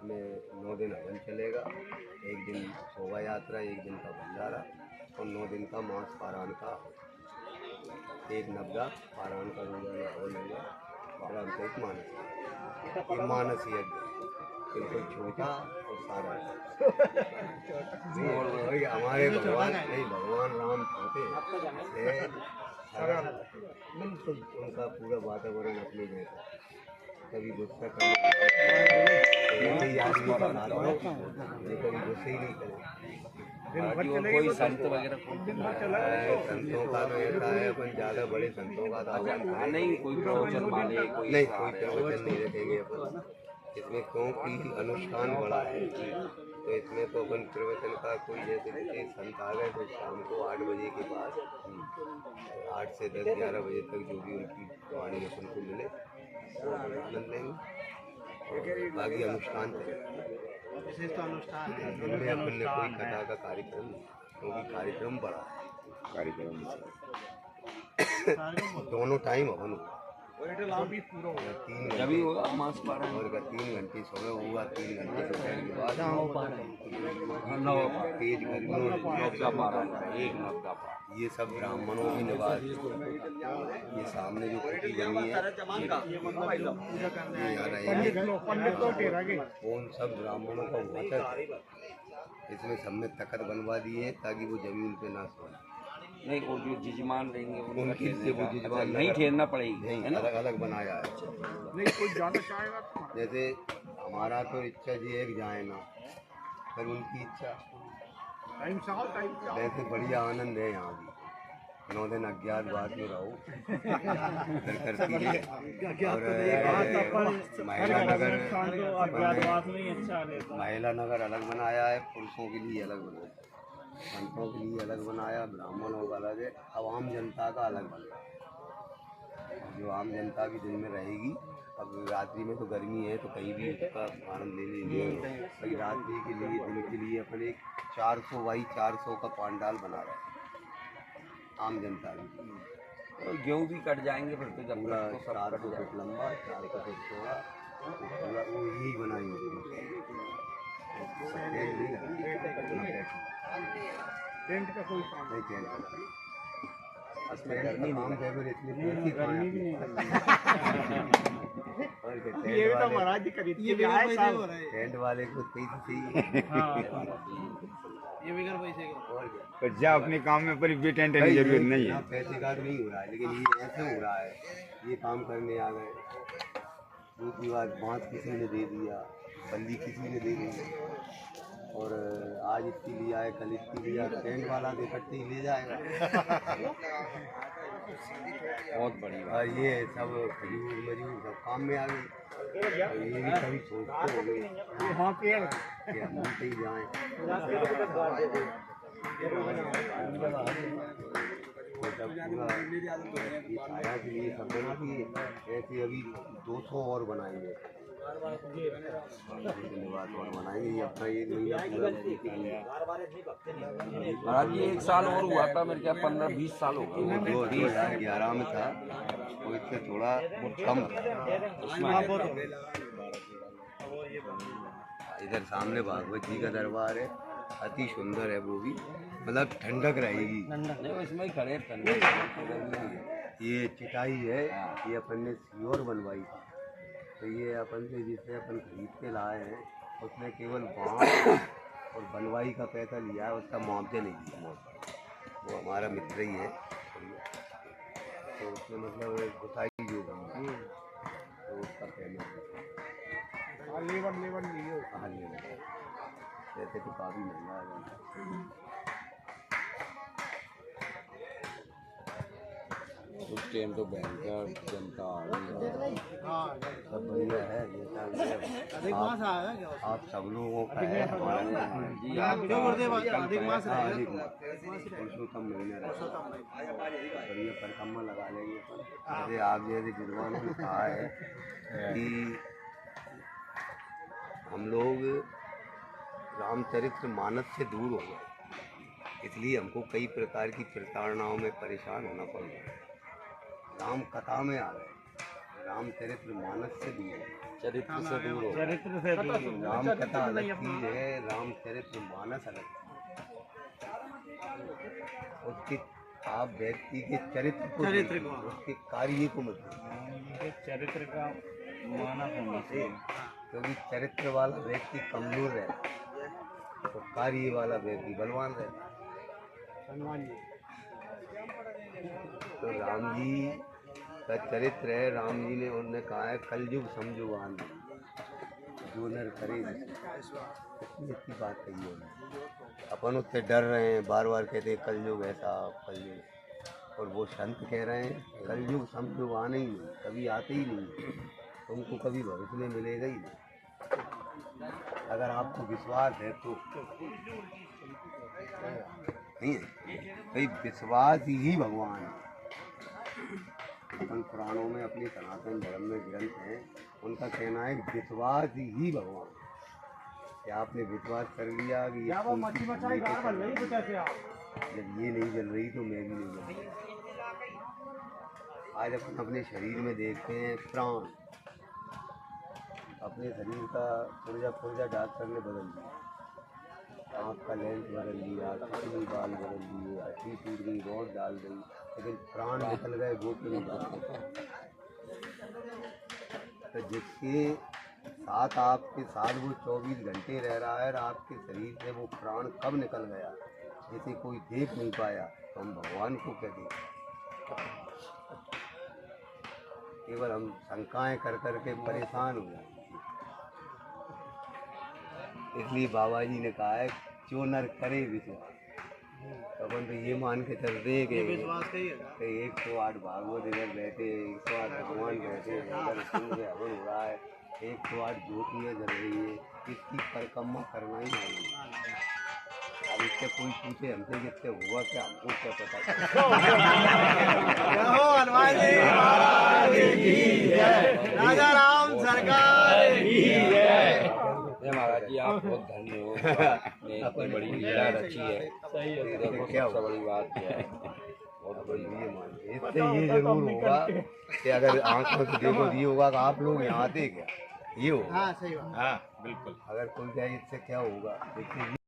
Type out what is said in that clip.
इसमें 9 दिन हवन चलेगा, एक दिन शोभा यात्रा, एक दिन का भंडारा और 9 दिन का मांस पारायण का, एक नवदा पारायण का रोजाना हवन होगा। पारंपरिक मानस, ये मानस यज्ञ बिल्कुल छोटा और सारा हमारे भगवान नहीं, भगवान राम छोटे है, बिल्कुल उनका पूरा वातावरण अपने में कभी गुस्सा करने कभी गुस्से ही नहीं करे। कोई संत वगैरह संतों का तो ऐसा है, अपन ज़्यादा बड़े संतों का तो आह्वान नहीं, कोई प्रवचन वाले नहीं, कोई प्रवचन नहीं रखेंगे अपन इसमें, क्योंकि अनुष्ठान बड़ा है तो इसमें तो अपन प्रवचन का कोई जैसे संत आ गए तो शाम को 8 बजे के बाद 8 से 10-11 बजे तक जो भी उनकी वाणी अपन को मिले वो आनंद लेंगे और बाकी अनुष्ठान विशेष तो अनुष्ठान है। जिनमें अपन ने कोई कथा का कार्यक्रम नहीं, क्योंकि कार्यक्रम बड़ा है, कार्यक्रम दोनों टाइम हवन हुआ, 3 होगा मांस पारायण और 3 घंटे समय हुआ, 3 घंटे दोपहर के बाद तेज गर्मी, नवदा पारायण, एक नवदा पारायण, ये सब ब्राह्मणों की निवास, ये सामने जो कुटी बनी है उन सब ब्राह्मणों का वचन, इसमें सब में तखत बनवा दिए हैं ताकि वो जमीन पे ना सोए। नहीं, और जो जजमान रहेंगे उनके लिए वो जजमान नहीं ठहरना पड़ेगी, नहीं, अलग अलग बनाया है। नहीं कोई जाना चाहेगा तो जैसे हमारा तो इच्छा जी एक जाए ना, पर उनकी इच्छा टाइम वैसे बढ़िया आनंद है यहाँ भी। 9 दिन अज्ञातवास में रहो करती है और महिला नगर अलग बनाया है, पुरुषों के लिए अलग बनाया है, संतों के लिए अलग बनाया, ब्राह्मणों का अलग है, अब आम जनता का अलग बनाया। जो आम जनता की दिन में रहेगी, अब रात्रि में तो गर्मी है तो कहीं भी उसका आनंद ले लीजिए, भाई रात्रि के लिए दिन के लिए अपन एक 400 बाई 400 का पंडाल बना रहे हैं आम जनता की। तो गेहूँ भी कट जाएंगे फिर तो, जब पूरा 400 फीट लंबा, 400 फीट चौड़ा, पूरा वो यही बनाएंगे। टेंट का कोई काम नहीं, टेंट का असली गर्मी नहीं है, फिर इतनी गर्मी भी नहीं है। ये तो महाराज जी खरीद के आए साल टेंट वाले को पैसे चाहिए, ये बिगर पैसे का पर जा अपने काम में पर भी टेंट की जरूरत नहीं है। पैसे का तो नहीं हो रहा है, लेकिन ये ऐसे हो रहा है, ये काम करने आ गए, दूसरी बात बांस किसी ने दे दिया, बल्ली किसी ने दे दी, और आज इसकी लिया है, कल इसकी लिया, टेंट वाला तो इकट्ठे ही ले जाएगा। बहुत बड़ी बात। और ये सब खजूर मजूर सब काम में आ गई, और ये भी कभी सोचते हो गए कि हम कहीं जाएँ। छाया के लिए सब बना दिए, ऐसे अभी 200 और बनाएंगे, धन्यवाद और बनाएंगे। ये अपना 1 महीना महाराज जी 1 साल और हुआ था मेरे क्या, 15-20 साल हो गए। 2011 में था, वो इससे थोड़ा कम था। इधर सामने भागवत जी का दरबार है, अति सुंदर है, वो भी मतलब ठंडक रहेगी। नहीं, इसमें ही खड़े ये चिटाई है, ये अपन ने सीओर बनवाई थी, तो ये अपन से जिससे अपन खरीद के लाए हैं, उसने केवल बांस और बनवाई का पैसा लिया है, उसका मुआवजा नहीं दिया। वो हमारा मित्र ही है, तो उसने मतलब गुसाई जो बनी तो उसका पेमेंट लेबर नहीं हो। हाँ लेबर, वैसे तो काफ़ी महंगा है। उस टाइम तो भयंकर जनता आ रही है। सब बढ़िया है, ये सब अधिक मास आया क्या? आप सब लोगों का है, हमारा जी अधिक मास पुरुषोत्तम महीना बढ़िया परिक्रमा लगा लेंगे। जैसे आप जैसे विद्वानों ने कहा है कि हम लोग रामचरित्र मानस से दूर हो गए, इसलिए हमको कई प्रकार की प्रताड़नाओं में परेशान होना पड़ रहा है। राम कथा में आ गए, रामचरित्र मानस से दूर हो गए। चरित्र से दूर हो। चरित्र से दूर हो। राम कथा अलग चीज है, रामचरित्र मानस अलग चीज। उसके आप व्यक्ति के चरित्र को चरित्र देखिए, को। उसके कार्य को मत देखिए। चरित्र का मानस होना चाहिए। क्योंकि चरित्र वाला व्यक्ति कमजोर रहता है तो कार्य वाला व्यक्ति बलवान रहता है। हनुमान जी तो राम जी का चरित्र है, राम जी ने उन्होंने कहा है कलयुग समझुवान जो नर करे इतनी अच्छी बात कही है उन्होंने। अपन उससे डर रहे हैं, बार बार कहते हैं कलयुग ऐसा कलयुग, और वो संत कह रहे हैं कलयुग समझुग आना ही नहीं, कभी आते ही नहीं, तुमको कभी भविष्य में मिलेगा ही नहीं। अगर आपको विश्वास है तो नहीं है भाई, विश्वास ही भगवान है। अपन पुराणों में अपनी सनातन धर्म में ग्रंथ हैं, उनका कहना है विश्वास ही भगवान। क्या आपने विश्वास कर लिया कि ये तुलसी जब ये नहीं जल रही तो मैं भी नहीं जल रही। आज अपन अपने शरीर में देखते हैं प्राण, अपने शरीर का पुर्जा डॉक्टर ने बदल दिया, आँख का लेंस बदल दिया, किडनी बाल बदल दिए, हड्डी टूट गई, रॉड डाल दी, लेकिन प्राण निकल गए वो तो नहीं जाते। तो जिसके साथ आपके साथ वो 24 घंटे रह रहा है और आपके शरीर से वो प्राण कब निकल गया जिसे कोई देख नहीं पाया, तो हम भगवान को क्या दें। केवल हम शंकाएं कर करके परेशान हो जाते। इसलिए बाबा जी ने कहा है जो नर करे विश्वास। तो अपन तो ये मान के चलते हैं कि विश्वास कहिए 108 भागवत इधर बैठे, 108 भगवान बैठे, इधर सिंह में हवन हो रहा है, 108 ज्योतियाँ जल रही है, इसकी परिक्रमा करना ही नहीं। अब इससे कोई पूछे हमसे किससे हुआ क्या, हमको क्या पता। हनुमान जी महाराज की जय, राजा राम सरकार की जय। महाराज जी आप बहुत धन्य हो, आपने इतनी बड़ी लीला रची है। सही है, देखो सबसे बड़ी बात क्या है, बहुत बड़ी ये मान इससे ये जरूर होगा कि अगर आंखों से देखो ये होगा कि आप लोग यहाँ आते क्या, ये होगा। हाँ सही बात। हाँ बिल्कुल। अगर कोई कहे इससे क्या होगा, इससे